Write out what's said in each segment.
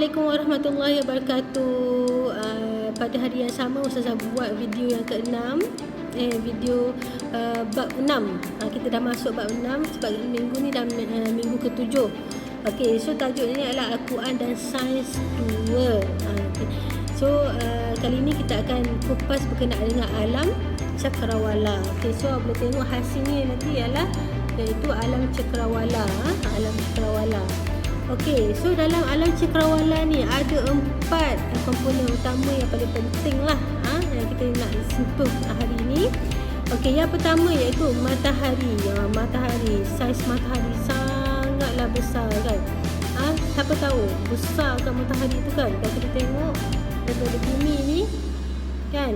Assalamualaikum warahmatullahi wabarakatuh. Pada hari yang sama Ustazah buat video yang ke-6, video bab 6. Kita dah masuk bab 6 sebab minggu ni dah minggu ke-7. Okey, so tajuknya adalah Al-Quran dan Sains 2. So kali ni kita akan kupas berkenaan dengan alam cakrawala. Okey, so boleh tengok hasilnya nanti ialah iaitu alam cakrawala. Alam cakrawala. Okey, so dalam alam cakrawala ni ada 4 komponen utama yang paling penting lah yang kita nak sentuh hari ni. Okey, yang pertama iaitu matahari. Matahari, saiz matahari sangatlah besar kan. Siapa tahu besar kan matahari tu kan. Kalau kita tengok daripada bumi ni kan,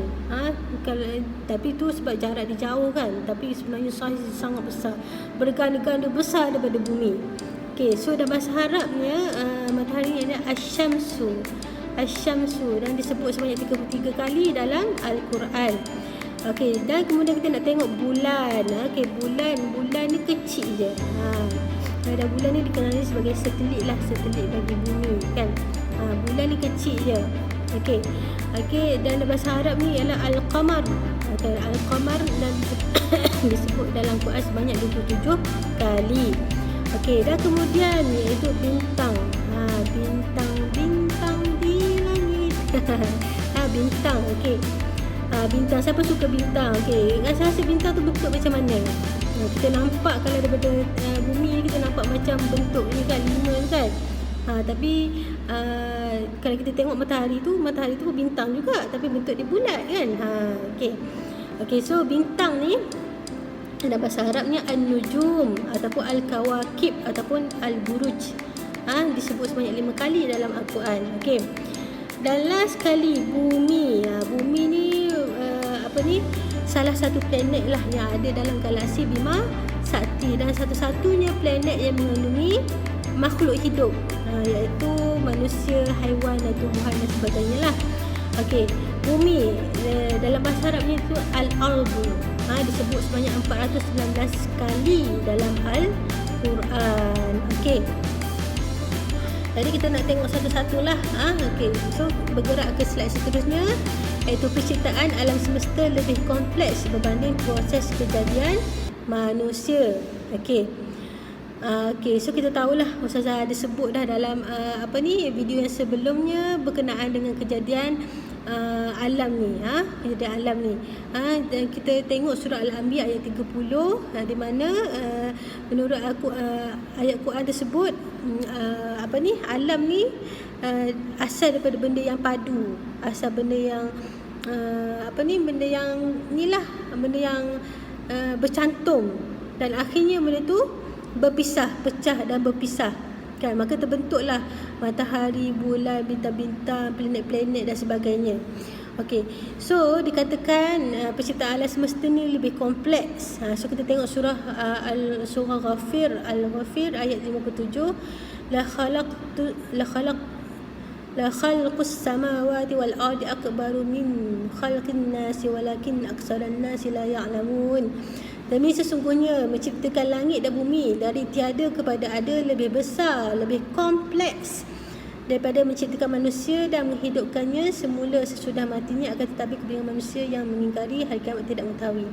tapi tu sebab jarak dia jauh kan, tapi sebenarnya saiz sangat besar, berganda-ganda besar daripada bumi. Okey, so dalam bahasa Arabnya matahari ini Asy-Syamsu. Asy-Syamsu dan disebut sebanyak 33 kali dalam Al-Quran. Okey, dan kemudian kita nak tengok bulan. Okey, bulan ni kecil je. Dan bulan ni dikenali sebagai satelit lah, satelit bagi bumi kan. Bulan ni kecil je. Okey. Dan dalam bahasa Arab ni ialah Al-Qamar. Al-Qamar dan disebut dalam Quran sebanyak 27 kali. Okey, dan kemudian iaitu bintang. Bintang di langit. Bintang. Okey. Bintang, siapa suka bintang? Okey, rasa bintang tu bentuk macam mana? Kita nampak kalau daripada bumi ni kita nampak macam bentuk ni kan, 5 kan. Tapi kalau kita tengok matahari tu bintang juga tapi bentuk dia bulat kan. Okey, so bintang ni dalam bahasa Arabnya An-Nujum ataupun Al-Kawakib ataupun Al-Buruj. Disebut sebanyak 5 kali dalam Al-Quran. Okey. Dan last kali bumi. Bumi ni salah satu planet lah yang ada dalam galaksi Bima Sakti dan satu-satunya planet yang mengandungi makhluk hidup, iaitu manusia, haiwan dan tumbuhan dan sebagainya lah. Okey, bumi dalam bahasa Arabnya itu Al-Ardu. Disebut sebanyak 419 kali dalam Al-Quran. Okey. Jadi kita nak tengok satu-satulah. Okey. So bergerak ke slide seterusnya, iaitu penciptaan alam semesta lebih kompleks berbanding proses kejadian manusia. Okey. Okey, so kita tahulah Ustazah ada sebut dah dalam video yang sebelumnya berkenaan dengan kejadian alam ni, kejadian alam ni. Dan kita tengok surah Al-Anbiya ayat 30 di mana menurut ayat Quran tersebut alam ni asal daripada benda yang padu, asal benda yang benda yang bercantum dan akhirnya benda tu pecah dan berpisah kan, maka terbentuklah matahari, bulan, bintang-bintang, planet-planet dan sebagainya. Okey, so dikatakan penciptaan alam semesta ni lebih kompleks. So kita tengok surah Ghafir, Al-Ghafir ayat 57, la khalqus samawati wal ardi akbaru min khalqin nasi walakin aksaran nasi la ya'lamun. Demi sesungguhnya menciptakan langit dan bumi dari tiada kepada ada lebih besar, lebih kompleks daripada menciptakan manusia dan menghidupkannya semula sesudah matinya, akan tetapi kebanyakan manusia yang mengingkari hari kiamat tidak mengetahui.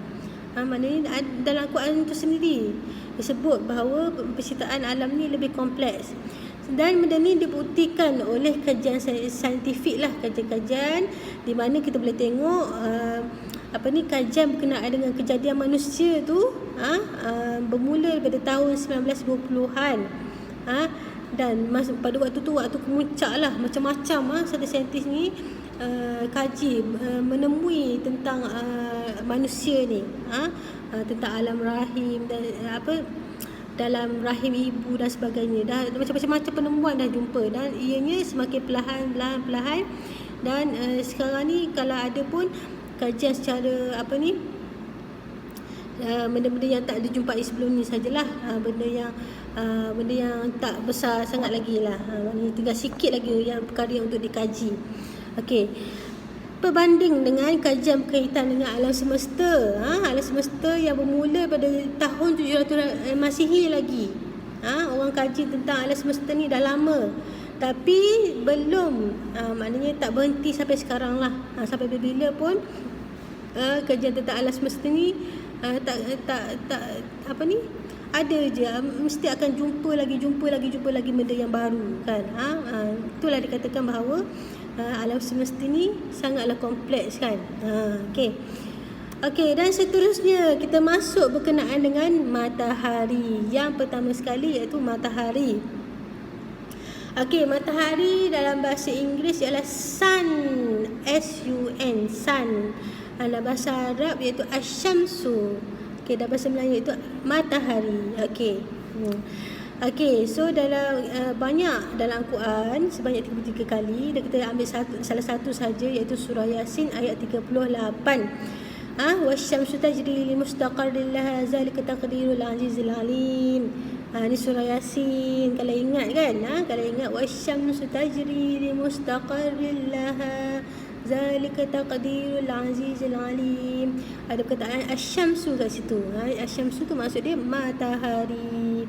Maknanya dalam Al-Quran itu sendiri disebut bahawa penciptaan alam ni lebih kompleks. Dan benda ni dibuktikan oleh kajian saintifik lah, kajian-kajian di mana kita boleh tengok kajian berkenaan dengan kejadian manusia tu bermula daripada tahun 1920-an. Dan pada waktu tu waktu kemuncak lah, macam-macam satu saintis ni kaji menemui tentang manusia ni, tentang alam rahim dan dalam rahim ibu dan sebagainya. Dah macam-macam penemuan dah jumpa dan ianya semakin perlahan dan sekarang ni kalau ada pun kajian secara benda-benda yang tak dijumpai sebelum ni sajalah, benda yang tak besar sangat lagi lah, maknanya tinggal sikit lagi yang perkara yang untuk dikaji. Okey, berbanding dengan kajian berkaitan dengan alam semesta, alam semesta yang bermula pada tahun 700 Masihi lagi. Orang kaji tentang alam semesta ni dah lama. Tapi belum, maknanya tak berhenti sampai sekarang lah. Sampai bila pun kajian tentang alam semesta ni tak apa ni, ada je, mesti akan jumpa lagi benda yang baru kan. Itulah dikatakan bahawa alam semesta ni sangatlah kompleks kan. Okey, dan seterusnya kita masuk berkenaan dengan matahari. Yang pertama sekali iaitu matahari. Okey, matahari dalam bahasa Inggeris ialah sun, S-U-N, sun. Dalam bahasa Arab iaitu asyamsu. Okey, dalam bahasa Melayu itu matahari. Okey, so dalam banyak dalam Al-Quran sebanyak 33 kali, dan kita ambil salah satu saja iaitu surah Yasin ayat 38. Wasyamsu tajri li mustaqarrin laha zalika taqdirul azizil alim. Ni surah Yasin, kalau ingat kan, kalau ingat wasyamsu tajri li mustaqarrin laha zalika taqdirul azizil alim. Ada perkataan asyamsu kat situ. Asyamsu tu maksud dia matahari.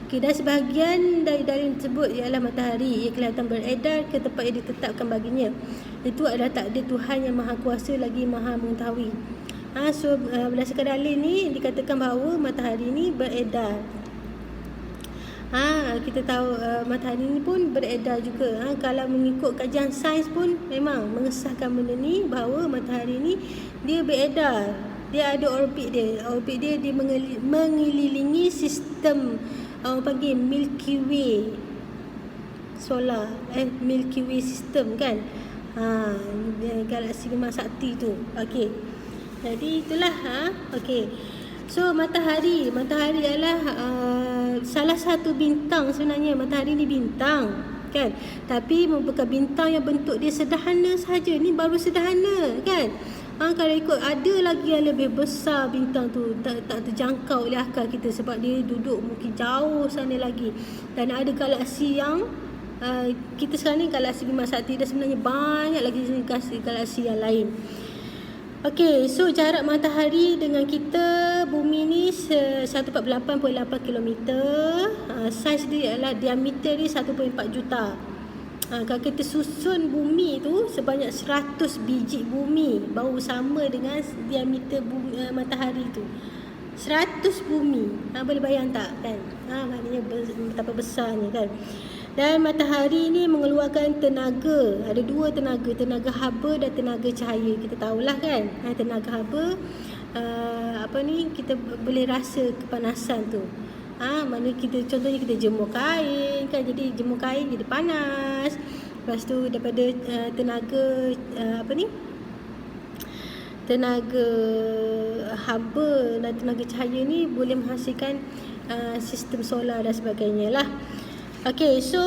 Okey, dan sebahagian dari dalil tersebut ialah matahari ia kelihatan beredar ke tempat yang ditetapkan baginya. Itu adalah takdir Tuhan yang Maha Kuasa lagi Maha Mengetahui. So berdasarkan dalil ni dikatakan bahawa matahari ni beredar. Kita tahu matahari ni pun beredar juga. Kalau mengikut kajian sains pun memang mengesahkan benda ni, bahawa matahari ni dia beredar. Dia ada orbit dia. Orbit dia mengelilingi sistem orang panggil Milky Way solar, Milky Way system kan. Galaksi Bima Sakti tu. Okey. Jadi itulah okey. So matahari adalah salah satu bintang sebenarnya. Matahari ni bintang kan. Tapi merupakan bintang yang bentuk dia sederhana saja. Ni baru sederhana kan. Kalau ikut ada lagi yang lebih besar bintang tu, tak terjangkau oleh akal kita sebab dia duduk mungkin jauh sana lagi. Dan ada galaksi yang kita sekarang ni galaksi Bima Sakti, dan sebenarnya banyak lagi galaksi yang lain. Okey, so jarak matahari dengan kita bumi ni 148.8 km. Saiz dia adalah diameter dia 1.4 juta. Kalau kita susun bumi tu sebanyak 100 biji bumi baru sama dengan diameter matahari tu. 100 bumi. Boleh bayang tak kan? Maknanya betapa besarnya kan. Dan matahari ni mengeluarkan tenaga. Ada dua tenaga, tenaga haba dan tenaga cahaya. Kita tahulah kan. Tenaga haba kita boleh rasa kepanasan tu. Mana kita, contohnya kita jemur kain kan, jadi jemur kain jadi panas. Lepas tu daripada tenaga tenaga haba dan tenaga cahaya ni boleh menghasilkan sistem solar dan sebagainya lah. Okey, so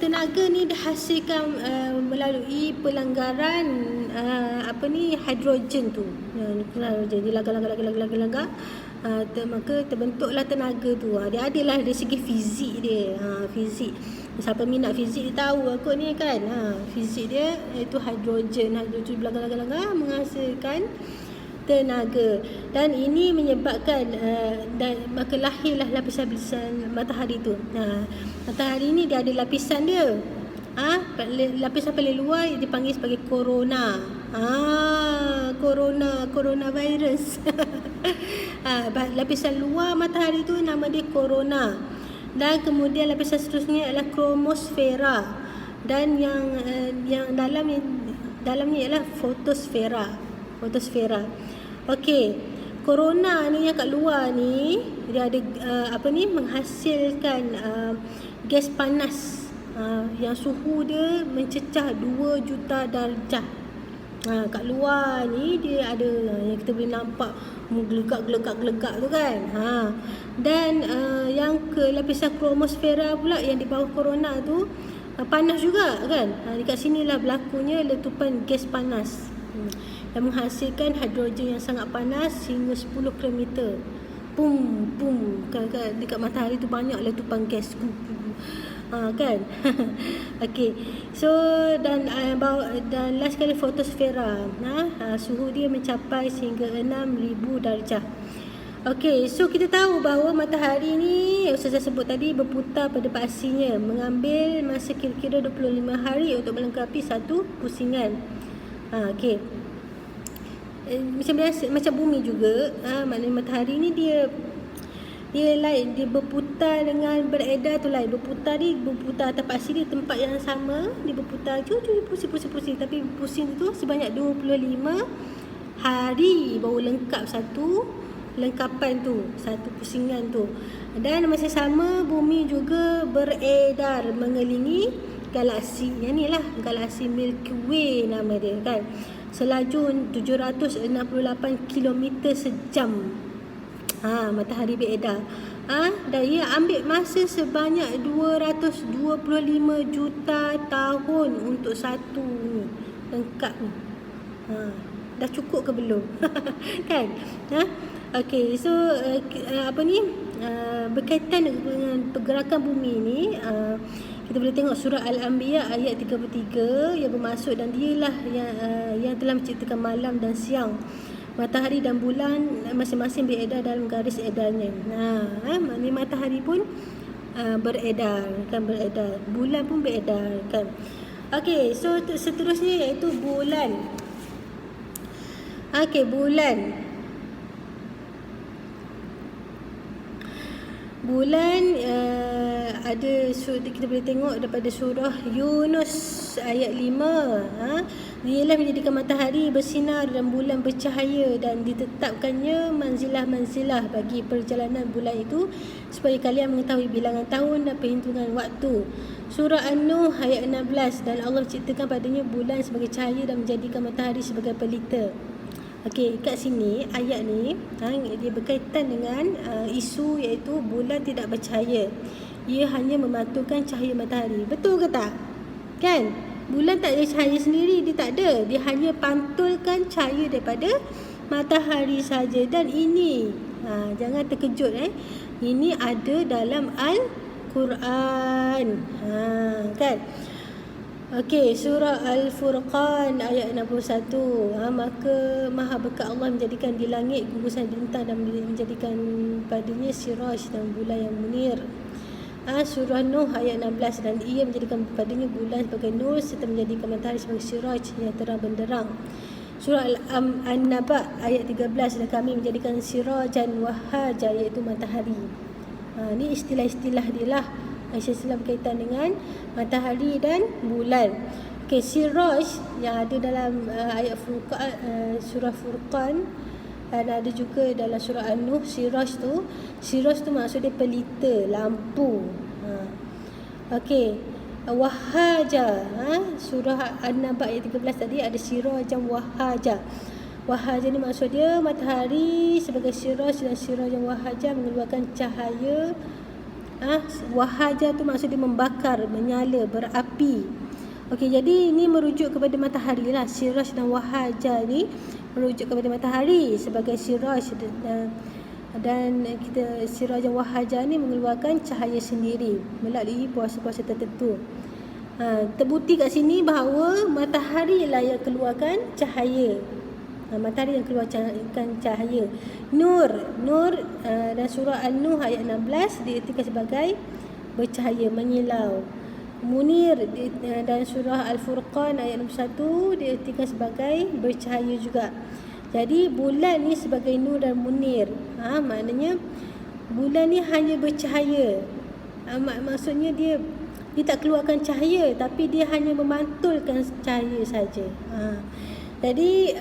tenaga ni dihasilkan melalui pelanggaran hidrogen tu. Jadi langgar, maka terbentuklah tenaga tu. Dia adalah dari segi fizik dia. Fizik. Siapa minat fizik dia tahu aku ni kan. Fizik dia itu hidrogen langgar menghasilkan tenaga, dan ini menyebabkan dan maka lahirlah lapisan-lapisan matahari tu. Matahari ni dia ada lapisan dia. Lapisan paling luar dipanggil sebagai corona. Coronavirus. Lapisan luar matahari tu nama dia corona. Dan kemudian lapisan seterusnya adalah kromosfera, dan yang dalamnya ialah fotosfera. Okey, corona ni yang kat luar ni dia ada menghasilkan gas panas yang suhu dia mencecah 2 juta darjah. Kat luar ni dia ada yang kita boleh nampak gelegak tu kan. Dan yang ke lapisan kromosfera pula yang di bawah corona tu panas juga kan. Dekat sinilah berlakunya letupan gas panas yang menghasilkan hidrogen yang sangat panas hingga 10 km. Pum. Dekat matahari tu banyak letupan gas. Kan. Okey. So dan last sekali fotosfera. Suhu dia mencapai sehingga 6000 darjah. Okey, so kita tahu bahawa matahari ni Ustazah sebut tadi berputar pada paksinya, mengambil masa kira-kira 25 hari untuk melengkapi satu pusingan. Okey. Macam biasa, macam bumi juga, maknanya matahari ni dia lain, dia berputar dengan beredar tu lain. Berputar atas paksi di tempat yang sama, dia berputar pusing, tapi pusing tu sebanyak 25 hari baru lengkap satu lengkapan tu, satu pusingan tu. Dan masa sama bumi juga beredar mengelilingi galaksi. Yang ni lah galaksi Milky Way nama dia kan. Selaju 768 km sejam. Matahari beredar. Dan ia ambil masa sebanyak 225 juta tahun untuk satu ni lengkap ni. Dah cukup ke belum? Kan? Okey, so berkaitan dengan pergerakan bumi ni, kita boleh tengok surah Al-Anbiya ayat 33 yang bermaksud, dan dialah yang telah menciptakan malam dan siang, matahari dan bulan masing-masing beredar dalam garis edarnya. Maknanya matahari pun beredar, bulan pun beredar kan. Okey, so seterusnya iaitu bulan. Bulan ada kita boleh tengok daripada surah Yunus ayat 5. Dialah menjadikan matahari bersinar dan bulan bercahaya, dan ditetapkannya manzilah-manzilah bagi perjalanan bulan itu, supaya kalian mengetahui bilangan tahun dan perhitungan waktu. Surah An-Nuh ayat 16. Dan Allah menciptakan padanya bulan sebagai cahaya dan menjadikan matahari sebagai pelita. Okey, kat sini ayat ni dia berkaitan dengan isu iaitu bulan tidak bercahaya. Ia hanya memantulkan cahaya matahari. Betul ke tak? Kan? Bulan tak ada cahaya sendiri, dia tak ada. Dia hanya pantulkan cahaya daripada matahari saja. Dan ini jangan terkejut ini ada dalam Al-Quran. Kan? Okey, surah Al-Furqan ayat 61. Maka Maha Berkat Allah menjadikan di langit gugusan bintang dan menjadikan padanya siraj dan bulan yang munir. Surah Nuh ayat 16. Dan ia menjadikan padanya bulan sebagai nur serta menjadikan matahari sebagai siraj yang terang benderang. Surah An-Naba ayat 13. Dan kami menjadikan sirajan wahaja, iaitu matahari. Ni istilah-istilah dia lah, istilah berkaitan dengan matahari dan bulan. Okey, siraj yang ada dalam ayat Furqan, surah Furqan, dan ada juga dalam surah An-Nuh. Siraj tu maksud dia pelita, lampu. Okey, wahaja, surah An-Naba ayat 13 tadi ada sirajan wahaja. Wahaja ni maksud dia matahari sebagai siraj, dan sirajan wahaja mengeluarkan cahaya. Wahaja tu maksud dia membakar, menyala, berapi. Okey, jadi ini merujuk kepada matahari lah. Siraj dan wahaja ni merujuk kepada matahari sebagai siraj, dan kita siraj dan wahaja ni mengeluarkan cahaya sendiri melalui puasa-puasa tertentu. Terbukti kat sini bahawa matahari lah yang keluarkan cahaya. Matahari yang keluarkan cahaya. Nur dan surah An-Nuh ayat 16 diartikan sebagai bercahaya, menyilau. Munir dan surah Al-Furqan ayat 61 diartikan sebagai bercahaya juga. Jadi bulan ni sebagai nur dan munir. Maknanya bulan ni hanya bercahaya. Maksudnya dia tak keluarkan cahaya, tapi dia hanya memantulkan cahaya saja. Jadi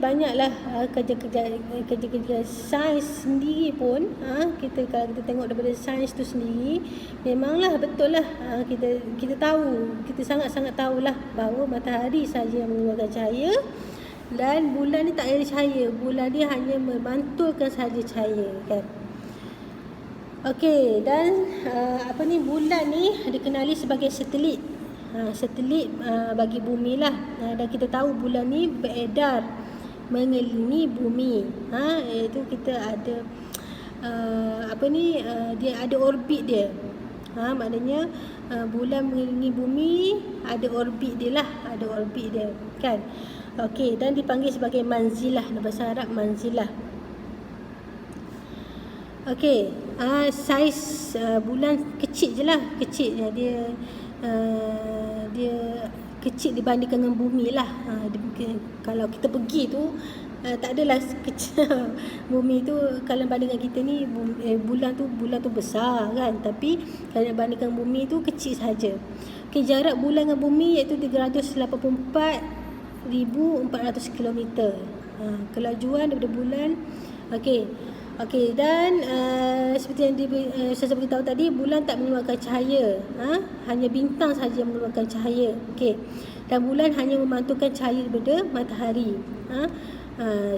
banyaklah kerja-kerja sains sendiri pun, kalau kita tengok daripada sains tu sendiri, memanglah betul lah, kita tahu, kita sangat-sangat tahulah bahawa matahari saja yang mengeluarkan cahaya, dan bulan ni tak ada cahaya. Bulan ni hanya memantulkan saja cahaya, kan. Okey, dan bulan ni dikenali sebagai satelit. Satelit bagi bumi lah. Dan kita tahu bulan ni beredar mengelilingi bumi. Iaitu kita ada dia ada orbit dia. Maknanya bulan mengelilingi bumi, ada orbit dia lah, kan. Okey, dan dipanggil sebagai manzilah, dalam bahasa Arab manzilah. Okey, saiz bulan kecil je lah, kecil je dia. Dia kecil dibandingkan dengan bumi lah. Kalau kita pergi tu tak adalah kecil. Bumi tu kalau bandingkan kita ni bulan tu besar kan, tapi kalau bandingkan bumi tu kecil saja. Okey, jarak bulan dengan bumi iaitu 384,400 km. Kelajuan daripada bulan. Okey, dan seperti yang saya beritahu tadi, bulan tak mengeluarkan cahaya. Hanya bintang sahaja yang mengeluarkan cahaya. Okey. Dan bulan hanya memantulkan cahaya daripada matahari.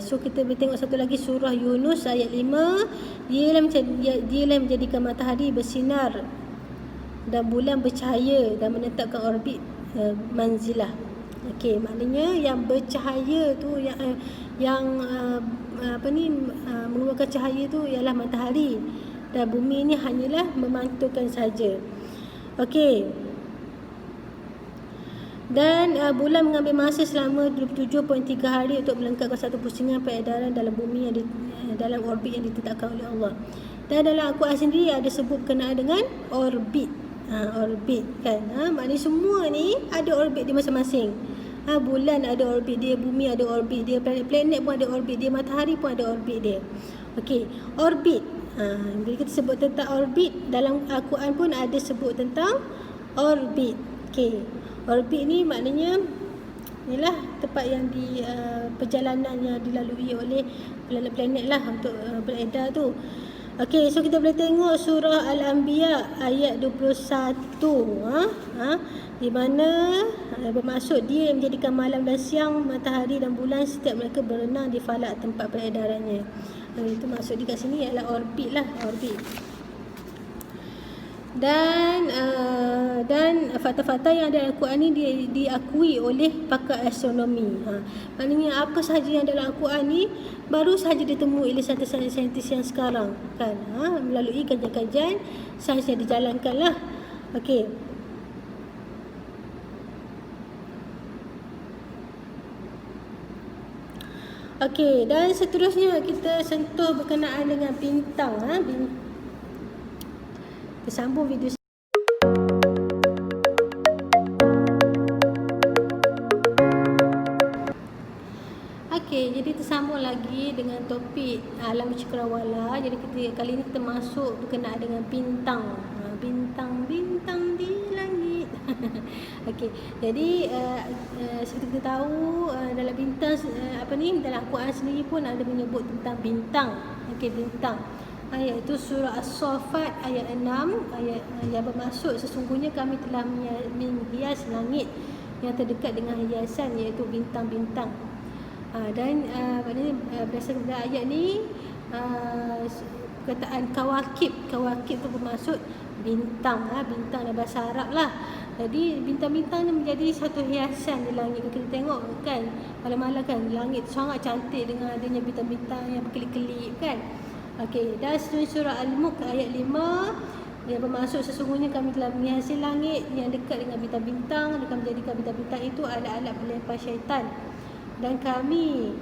So kita boleh tengok satu lagi surah Yunus ayat 5. Dialah menjadikan matahari bersinar dan bulan bercahaya dan menetapkan orbit manzilah. Okey, maknanya yang bercahaya tu mengeluarkan cahaya tu ialah matahari, dan bumi ni hanyalah memantulkan saja. Okey. Dan bulan mengambil masa selama 27.3 hari untuk melengkapkan satu pusingan peredaran dalam bumi yang dalam orbit yang ditetapkan oleh Allah. Dan dalam Al-Quran sendiri ada sebut berkenaan dengan orbit. Orbit kan. Maknanya semua ni ada orbit dia masing-masing. Bulan ada orbit dia, bumi ada orbit dia, planet pun ada orbit dia, matahari pun ada orbit dia. Okey, orbit. Bila kita sebut tentang orbit, dalam Al-Quran pun ada sebut tentang orbit. Okey. Orbit ni maknanya inilah tempat yang perjalanan yang dilalui oleh planet-planet lah untuk beredar tu. Okey, so kita boleh tengok surah Al-Anbiya ayat 21. Di mana bermaksud dia yang menjadikan malam dan siang, matahari dan bulan setiap mereka berenang di falak tempat peredarannya. Itu maksud dia kat sini ialah orbit lah, orbit. Dan fakta-fakta yang ada dalam Al-Quran ni diakui oleh pakar astronomi. Maknanya apa sahaja yang dalam Al-Quran ni baru sahaja ditemui oleh saintis-saintis yang sekarang kan, melalui kajian-kajian sains yang dijalankan lah. Okey. Okey, dan seterusnya kita sentuh berkenaan dengan bintang. Kita sambung video. Okey, jadi tersambung lagi dengan topik alam cakrawala. Jadi kali ini kita masuk berkenaan dengan bintang. Bintang-bintang di langit. Okey, jadi seperti kita tahu dalam bintang dalam Al-Quran sendiri pun ada menyebut tentang bintang. Okey, bintang. Iaitu surah As-Saffat ayat 6, ayat yang bermaksud sesungguhnya kami telah menghias langit yang terdekat dengan hiasan iaitu bintang-bintang. Dan berdasarkan ayat ni perkataan kawakib tu bermaksud bintang, bintang dalam bahasa Arab lah. Jadi bintang-bintang ni menjadi satu hiasan di langit. Kita tengok kan malam-malam kan, langit sangat cantik dengan adanya bintang-bintang yang berkelip-kelip kan. Okey, dan surah Al-Mulk ayat 5 yang bermaksud sesungguhnya kami telah menghiasi langit yang dekat dengan bintang-bintang dan kami menjadikan bintang-bintang itu alat-alat pelempar syaitan, dan kami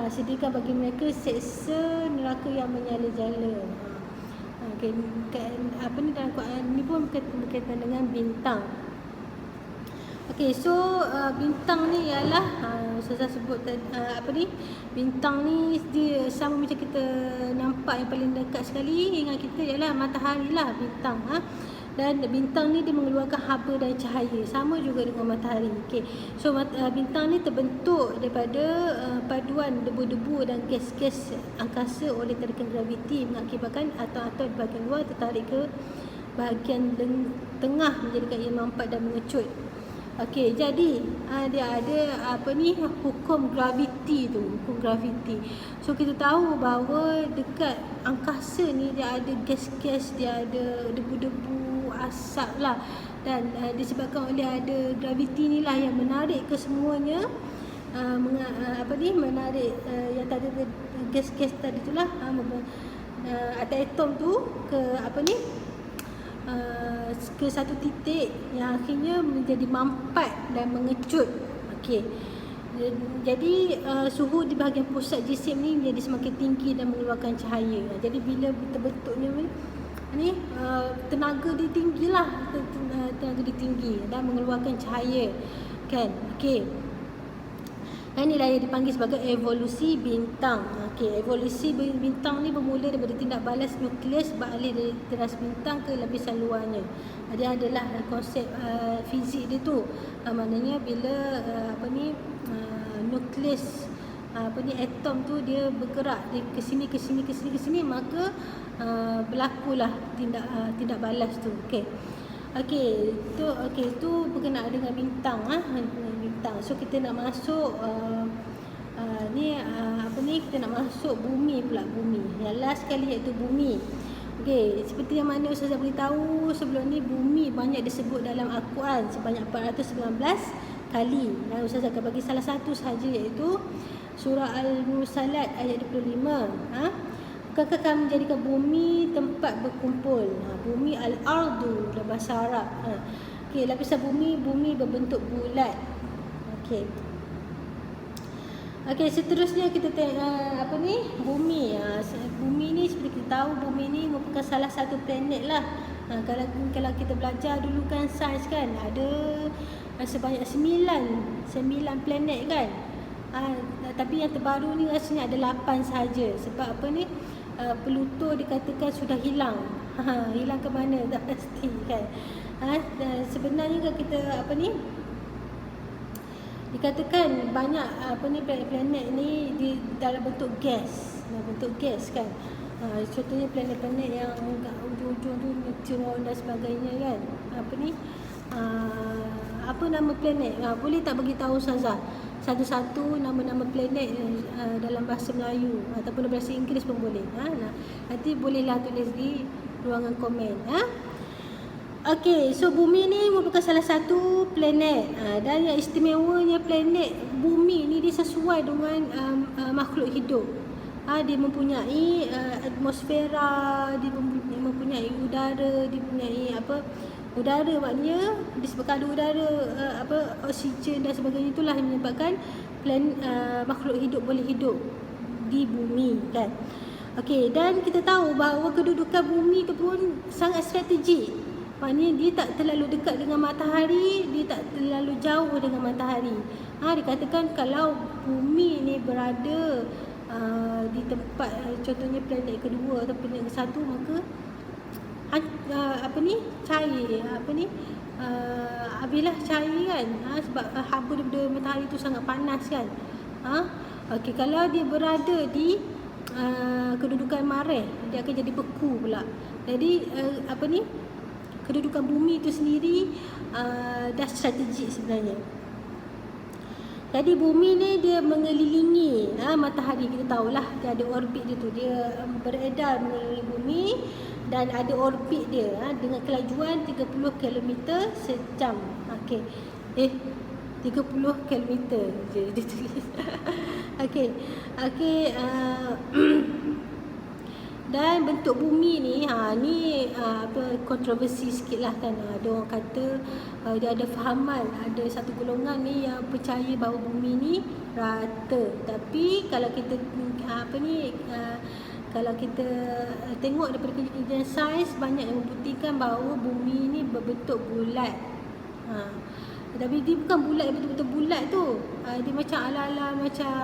sediakan bagi mereka seksa neraka yang menyala-jala. Okey, dalam Quran ni pun berkaitan dengan bintang. Okey, so bintang ni ialah saya sebut bintang ni dia sama macam kita nampak yang paling dekat sekali dengan kita ialah matahari lah, bintang. Dan bintang ni dia mengeluarkan haba dan cahaya, sama juga dengan matahari. Okey, so bintang ni terbentuk daripada paduan debu-debu dan gas-gas angkasa oleh tarikan graviti, mengakibatkan atom-atom di bahagian luar tertarik ke bahagian tengah menjadikan ia mampat dan mengecut. Okey, jadi dia ada hukum graviti tu, hukum graviti. So kita tahu bahawa dekat angkasa ni dia ada gas-gas, dia ada debu-debu, asap lah, dan disebabkan oleh ada graviti ni lah yang menarik ke semuanya, menarik yang tadi gas-gas tadi tu lah, atom tu ke ke satu titik yang akhirnya menjadi mampat dan mengecut. Okey. Jadi suhu di bahagian pusat jisim ni jadi semakin tinggi dan mengeluarkan cahaya. Jadi bila terbentuknya ni tenaga dia tinggi lah, tenaga dia tinggi dan mengeluarkan cahaya kan. Okey. Inilah yang dipanggil sebagai evolusi bintang. Okey, evolusi bintang ni bermula daripada tindak balas nukleus beralih dari teras bintang ke lapisan luarnya. Dia adalah konsep fizik dia tu. Maknanya bila nukleus atom tu dia bergerak ke sini ke sini, maka berlakulah tindak balas tu. Okey, tu berkenaan dengan bintang bintang. So kita nak masuk kita nak masuk bumi pula, bumi. Yang last sekali iaitu bumi. Okey, seperti yang mana Ustazah beritahu sebelum ni, bumi banyak disebut dalam Al-Quran sebanyak 419 kali. Dan Ustazah akan bagi salah satu sahaja iaitu surah Al-Mursalat ayat 25. Bukankah kami menjadikan bumi tempat berkumpul? Bumi al-ardu dalam bahasa Arab. Okey, lapisan bumi berbentuk bulat. Okey, seterusnya kita tengok bumi. Bumi ni seperti kita tahu, bumi ni merupakan salah satu planet lah. Kalau kita belajar dulu kan sains kan, ada sebanyak 9 planet kan. Tapi yang terbaru ni rasanya ada 8 sahaja. Sebab Pluto dikatakan sudah hilang. Hilang ke mana tak pasti kan. Sebenarnya kalau kita dikatakan banyak planet ni di dalam bentuk gas. Kan. Contohnya planet-planet yang ujung-ujung tu neutron dan sebagainya kan. Apa nama planet? Boleh tak bagi tahu Ustazah satu-satu nama-nama planet dalam bahasa Melayu ataupun bahasa Inggeris pun boleh. Nanti bolehlah tulis di ruangan komen. Okey, so bumi ni merupakan salah satu planet. Dan yang istimewanya planet bumi ni dia sesuai dengan makhluk hidup. Dia mempunyai atmosfera, dia mempunyai udara, dia mempunyai udara, maknanya disebabkan ada udara, oksigen dan sebagainya, itulah yang menyebabkan makhluk hidup boleh hidup di bumi kan. Okey, dan kita tahu bahawa kedudukan bumi tu pun sangat strategik. Maknanya dia tak terlalu dekat dengan matahari, dia tak terlalu jauh dengan matahari. Dikatakan kalau bumi ni berada di tempat contohnya planet kedua atau planet ke satu, maka cair habislah cair kan. Sebab haba daripada matahari tu sangat panas kan. Okey, kalau dia berada di kedudukan mareh, dia akan jadi beku pula. Jadi kedudukan bumi itu sendiri dah strategik sebenarnya. Jadi bumi ni dia mengelilingi matahari, kita tahulah dia ada orbit dia tu, dia beredar mengelilingi bumi dan ada orbit dia dengan kelajuan 30 km sejam. 30 km je dia tulis. Dan bentuk bumi ni kontroversi sikit lah kan. Ada orang kata dia ada fahaman, ada satu golongan ni yang percaya bahawa bumi ni rata. Tapi kalau kita kalau kita tengok daripada kajian sains, banyak yang membuktikan bahawa bumi ni berbentuk bulat. Tapi dia bukan bulat betul-betul bulat tu. Dia macam ala-ala macam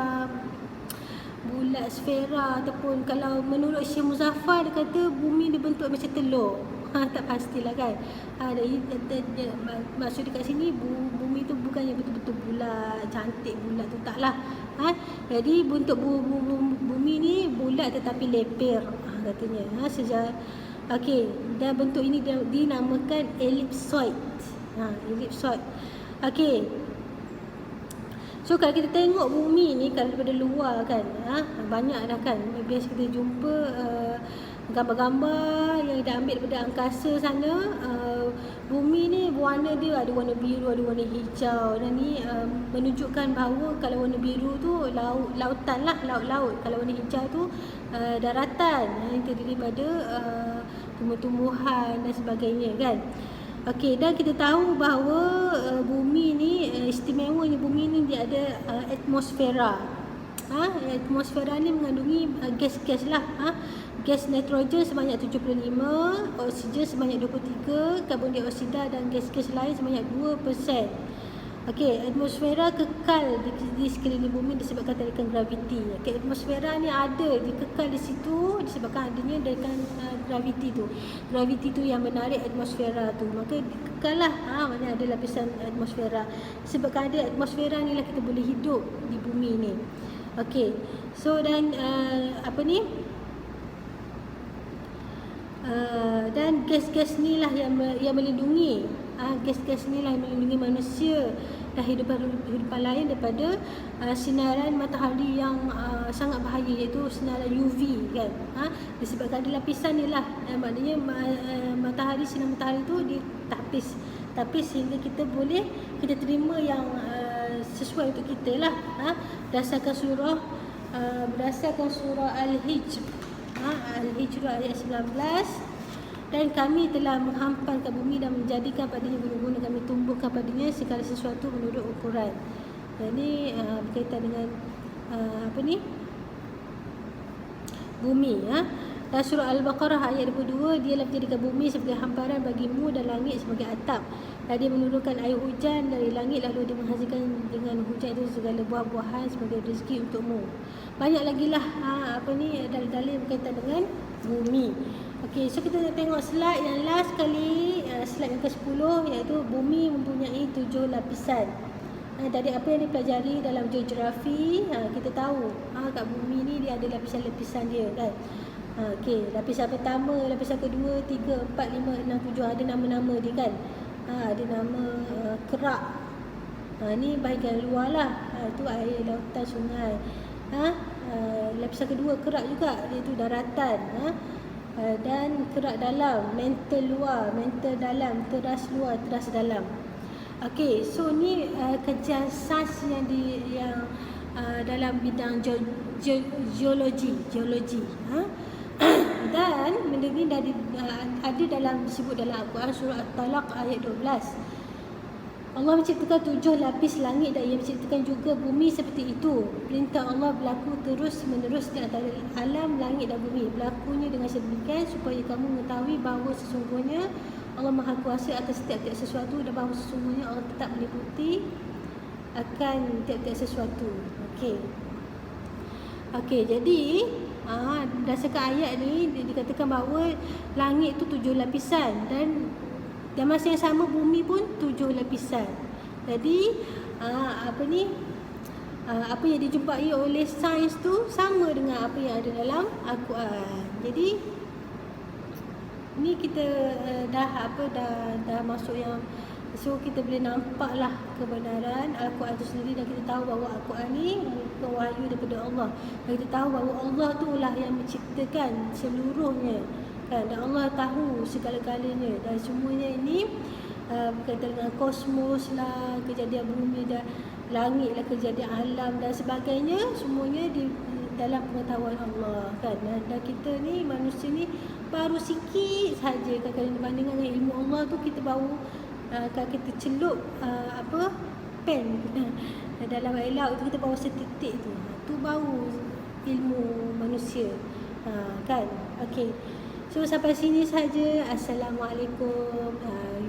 bulat sfera, ataupun kalau menurut Syekh Muzaffar dia kata bumi dia bentuk macam telur. Tak pastilah kan. Maksud dekat sini bumi tu bukannya betul-betul bulat, cantik bulat tu, taklah. Jadi bentuk bumi ni bulat tetapi lepir katanya. Okey, dan bentuk ini dinamakan ellipsoid. Ellipsoid. Okey. So kalau kita tengok bumi ni kalau daripada luar kan, banyak dah kan. Biasa kita jumpa gambar-gambar yang diambil daripada angkasa sana. Bumi ni warna dia ada warna biru, ada warna hijau. Dan ni menunjukkan bahawa kalau warna biru tu lautan lah, laut-laut. Kalau warna hijau tu daratan yang terdiri daripada tumbuh-tumbuhan dan sebagainya kan. Okey, dan kita tahu bahawa bumi ni istimewanya bumi ni dia ada atmosfera. Atmosfera ni mengandungi gas-gas lah. Gas nitrogen sebanyak 75, oksigen sebanyak 23, karbon dioksida dan gas-gas lain sebanyak 2%. Okey, atmosfera kekal di sekeliling bumi disebabkan tarikan graviti. Okey, atmosfera ni ada, kekal di situ disebabkan adanya tarikan graviti tu. Graviti tu yang menarik atmosfera tu. Maka kekal lah, maknanya ada lapisan atmosfera. Disebabkan ada atmosfera ni lah kita boleh hidup di bumi ni. Okey. So dan dan gas-gas ni lah yang melindungi gas-gas ni lah yang melindungi manusia dan hidupan lain daripada sinaran matahari yang sangat bahaya, iaitu sinaran UV kan. Disebabkan ada lapisan ni lah, maknanya sinar matahari tu ditapis sehingga kita terima yang sesuai untuk kita lah. Berdasarkan surah Al-Hijr, Al-Hijr ayat 19, dan kami telah menghamparkan bumi dan menjadikan padanya gunung-gunung, kami tumbuhkan padanya segala sesuatu menurut ukuran. Ini berkaitan dengan bumi. Dan surah Al-Baqarah ayat 22, dialah menjadikan bumi sebagai hamparan bagimu dan langit sebagai atap. Dan dia menurunkan air hujan dari langit, lalu dia menghasilkan dengan hujan itu segala buah-buahan sebagai rezeki untukmu. Banyak lagi lah dalil-dalil berkaitan dengan bumi. Okey, so kita nak tengok slide yang last sekali, slide yang ke-10, iaitu bumi mempunyai 7 lapisan. Dari apa yang dipelajari dalam geografi, kita tahu kat bumi ni dia ada lapisan-lapisan dia kan. Okey, lapisan pertama, lapisan kedua, 3, 4, 5, 6, 7 ada nama-nama dia kan. Ada nama kerak. Ni bahagian luar lah. Itu air lautan, sungai. Lapisan kedua kerak juga, iaitu daratan. Dan kerak dalam, mantle luar, mantle dalam, teras luar, teras dalam. Okey, so ni kajian sains yang dalam bidang geologi. Dan benda ni ada disebut dalam Al-Quran surah At-Talaq ayat 12. Allah menciptakan 7 lapis langit dan ia menciptakan juga bumi seperti itu. Perintah Allah berlaku terus menerus di antara alam langit dan bumi. Berlakunya dengan sedemikian supaya kamu mengetahui bahawa sesungguhnya Allah Maha Kuasa atas setiap-tiap sesuatu, dan bahawa sesungguhnya Allah tetap meliputi akan tiap-tiap sesuatu. Okey, jadi berdasarkan ayat ni dikatakan bahawa langit tu 7 lapisan dan masa yang sama bumi pun 7 lapisan. Jadi apa yang dijumpai oleh sains tu sama dengan apa yang ada dalam Al-Quran. Jadi ni kita dah masuk yang, so kita boleh nampak lah kebenaran Al-Quran itu sendiri, dan kita tahu bahawa Al-Quran ni merupakan wahyu daripada Allah. Dan kita tahu bahawa Allah tu lah yang menciptakan seluruhnya kan, dan Allah tahu segala-galanya, dan semuanya ini berkaitan dengan kosmos lah, kejadian bumi dan langit lah, kejadian alam dan sebagainya, semuanya di dalam pengetahuan Allah kan. Dan kita ni manusia ni baru sikit saja kalau dibandingkan dengan ilmu Allah tu, kita baru kalau kita celup pen dalam air laut tu, kita bawa setitik tu baru ilmu manusia kan. Okey, so sampai sini saja. Assalamualaikum.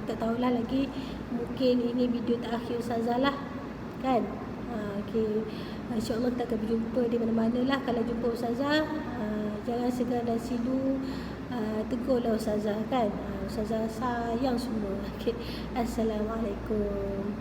Tak tahulah lagi, mungkin ini video terakhir Ustazah lah kan. Okey, InsyaAllah kita akan berjumpa di mana-mana lah. Kalau jumpa Ustazah, jangan segan dan silu, tegurlah Ustazah kan. Ustazah sayang semua. Okey, Assalamualaikum.